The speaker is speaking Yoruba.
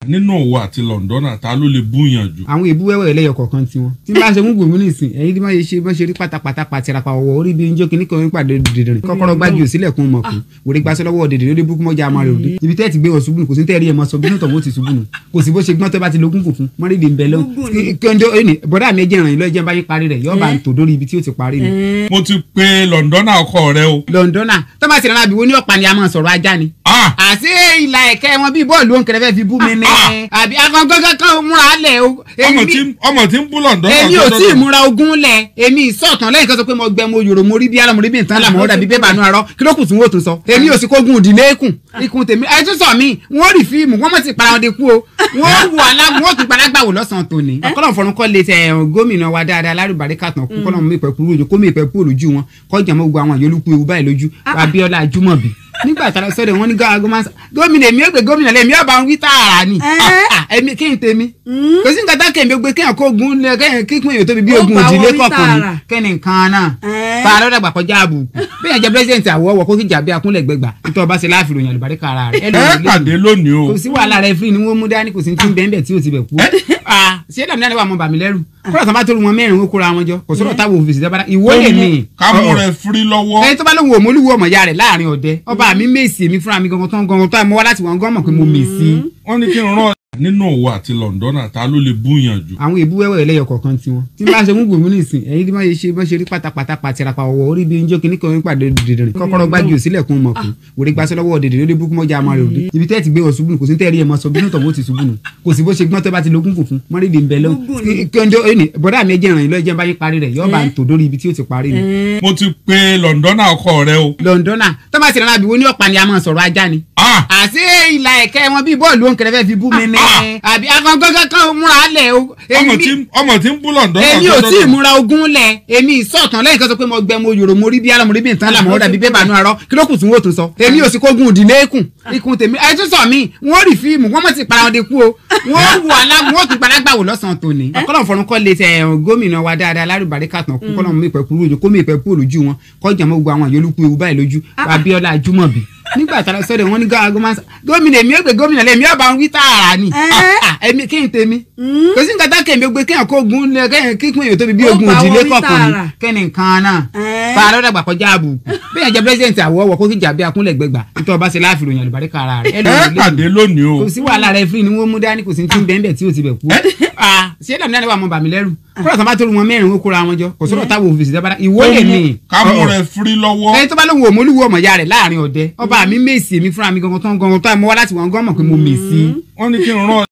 nínú òwò àti Londona ta ló lè búyàn jù. àwọn èbú wẹ́wẹ́ ẹlẹ́yọ kọ̀ọ̀kan tiwọn tí bá ṣe ń gbòmù nísìn ẹ̀yin tí wọ́n ṣe rí pátápátá pàtìrapà ọwọ́ orí bí njó kìíní kan pàdé dèdèrè kọ́kọ́rọ́ gbájú òsílẹ̀kùn mọ̀kùn òrè gbàsọ́ lọ́wọ́ dèdèrè ó dé burúkú mọ́jà àmọ́ rẹ̀ òde ibi tẹ́ẹ̀ ti gbé wọn ṣubú nù kò sí tẹ́ẹ̀rí ẹ̀ mọ́ sọ bí tó wọ́n ti ṣubú nù kò sí bó ṣe gbọ́n tó bá ti lógún kò fún mọ́rìndì ń bẹ lọ́wọ́ kẹ́ńdó ẹni bọ́dà mi ẹjẹ́ ìrànyìn lọ́jọ́ bá yín parí rẹ̀ yọ́ bá ń tò dórí ibi tí ó ti parí ni. mo ti pe Londona ọkọ rẹ o. Londona tó bá ti rán àbí wo ní ọ̀pá ni a máa sọ̀rọ̀ ajá ni. àti ìlà ẹ̀kẹ́ wọn bíi bọ́ọ̀lù òǹkẹrẹ fẹ́ fi bú mi ní. àbí agangangán kan múra lẹ̀ o. ọmọ tí ń bú Londona. èmi ò tí ì múra ogún lẹ̀ èmi ìsọ̀tàn lẹ́yìn kan sọ pé mo gbẹ mo yòrò mo rí bí alámọ̀ rí bí nǹkan lámọ̀ ọ̀dà bíi bébà nù arọ́ kí ló kù tí wọ́n tún sọ. èmi ò sì kógun ìdílé ikùn tèmi ẹ tún sọ mí wọ́n rí fíìmù wọ́n mọ̀ sí para wọn de kú o wọ́n wù aláwọ̀ wọ́n tún padà gbàwò lọ́sàn-án tòní. ọkọlọ́n fọ̀run kọ́ lè tẹ gómìnà wa dáadáa lárúbárí kàtàn kú kọ́lọ́n mi pẹ̀kú lójú kó mi pẹ̀kú olójú wọn kọjá mọ́ gbogbo àwọn yòlúkú ewu báyìí lójú Abíọ́lá Ajúmọ̀bí nígbà tá a sọ̀rọ̀ wọn ní gómìnà èmi ò gbé gómìnà lẹ́mi ọba ń wí tààrà ni èmi kí n tèmi kò sí nǹkan tá kèmí gbé kéèyàn kó ogun lẹ kéèyàn kíkún èèyàn tóbi bí ogun ìdílé kọ̀ọ̀kan ni kẹ́ni nǹkan náà bá a lọ́dà gbà kọjá àbùkù bí èèyàn jẹ́ pírẹ́sidẹ̀ntì àwọ̀wọ̀ kó kíjà bí akúnlẹ̀ gbẹgbà nítorí ọba ṣe láàfin ròyìn àlùbáríkà ara rẹ̀. ẹ pàdé lónìí o. kò sí wàhálà rẹ fún ni wọ́n mú dání kò sí ti ń bẹ́ẹ̀ tí ò ti bẹ̀ kú. ṣé dàmí náà wà mọ́ bàmí lẹ́rù kúrò kan bá tó lu wọn mẹ́rin ó kóra wọn jọ kò sọ̀rọ̀ táwọn òfìsì dábàdà ìwọ lè mí. kámú rẹ firi lọ́wọ́. ẹni tó bá lóun wò mólúwo ọmọ ya rẹ̀ láàrin ọ̀dẹ ọba mi mèsì èmi fúnra mi gangan tó àmọ́ wá láti wọn gan mọ̀ pé mo mèsì. wọ́n ní kí n rán nínú òwò àti Londona ta ló lè búyàn jù. àwọn èbú wẹ́wẹ́ ẹlẹ́yọ kọ̀ọ̀kan tiwọn tí bá ṣe ń gbòmù nísìn ẹ̀yin tí wọ́n ṣe rí pátápátá pàtìrapà ọwọ́ orí bí njó kìíní kan pàdé dèdèrè kọ́kọ́rọ́ gbájú òsílẹ̀kùn mọ̀kùn òrè gbàsọ́ lọ́wọ́ dèdèrè ó dé burúkú mọ́jà àmọ́ rẹ̀ òde ibi tẹ́ẹ̀ ti gbé wọn ṣubú nù kò sí tẹ́ẹ̀rí ẹ̀ mọ́ sọ bí tó wọ́n ti ṣubú nù kò sí bó ṣe gbọ́n tó bá ti lógún kò fún mọ́rìndì ń bẹ lọ́wọ́ kẹ́ńdó ẹni bọ́dà mi ẹjẹ́ ìrànyìn lọ́jọ́ bá yín parí rẹ̀ yọ́ bá ń tò dórí ibi tí ó ti parí ni. mo ti pe Londona ọkọ rẹ o. Londona tó bá ti rán àbí wo ní ọ̀pá ni a máa sọ̀rọ̀ ajá ni. àti ìlà ẹ̀kẹ́ wọn bíi bọ́ọ̀lù òǹkẹrẹ fẹ́ fi bú mi ní. àbí agangangán kan múra lẹ̀ o. ọmọ tí ń bú Londona. èmi ò tí ì múra ogún lẹ̀ èmi ìsọ̀tàn lẹ́yìn kan sọ pé mo gbẹ mo yòrò mo rí bí alámọ̀ rí bí nǹkan lámọ̀ ọ̀dà bíi bébà nù arọ́ kí ló kù tí wọ́n tún sọ. èmi ò sì kógun ìdílé ikùn tèmi ẹ tún sọ mí wọ́n rí fíìmù wọ́n mọ̀ sí para wọn de kú o wọ́n wù aláwọ̀ wọ́n tún padà gbàwò lọ́sàn-án tòní. ọkọlọ́n fọ̀run kọ́ lè tẹ gómìnà wa dáadáa lárúbárí kàtàn kú kọ́lọ́n mi pẹ̀kú lójú kó mi pẹ̀kú olójú wọn kọjá mọ́ gbogbo àwọn yòlúkú ewu báyìí lójú Abíọ́lá Ajúmọ̀bí nígbà tá a sọ̀rọ̀ wọn ní gómìnà èmi ò gbé gómìnà lẹ́mi ọba ń wí tààrà ni èmi kí n tèmi kò sí nǹkan tá kèmí gbé kéèyàn kó ogun lẹ kéèyàn kíkún èèyàn tóbi bí ogun ìdílé kọ̀ọ̀kan ni kẹ́ni nǹkan náà bá a lọ́dà gbà kọjá àbùkù bí èèyàn jẹ́ pírẹ́sidẹ̀ntì àwọ̀wọ̀ kó kíjà bí akúnlẹ̀ gbẹgbà nítorí ọba ṣe láàfin ròyìn àlùbáríkà ara rẹ̀. ẹ pàdé lónìí o. kò sí wàhálà rẹ fún ni wọ́n mú dání kò sí ti ń bẹ́ẹ̀ tí ò ti bẹ̀ kú. ṣé dàmí náà wà mọ́ bàmí lẹ́rù kúrò kan bá tó lu wọn mẹ́rin ó kóra wọn jọ kò sọ̀rọ̀ táwọn òfìsì dábàdà ìwọ lè mí. kámú rẹ firi lọ́wọ́. ẹni tó bá lóun wò mólúwo ọmọ ya rẹ̀ láàrin ọ̀dẹ ọba mi mèsì èmi fúnra mi gangan tó àmọ́ wá láti wọn gan mọ̀ pé mo mèsì. wọ́n ní kí n rán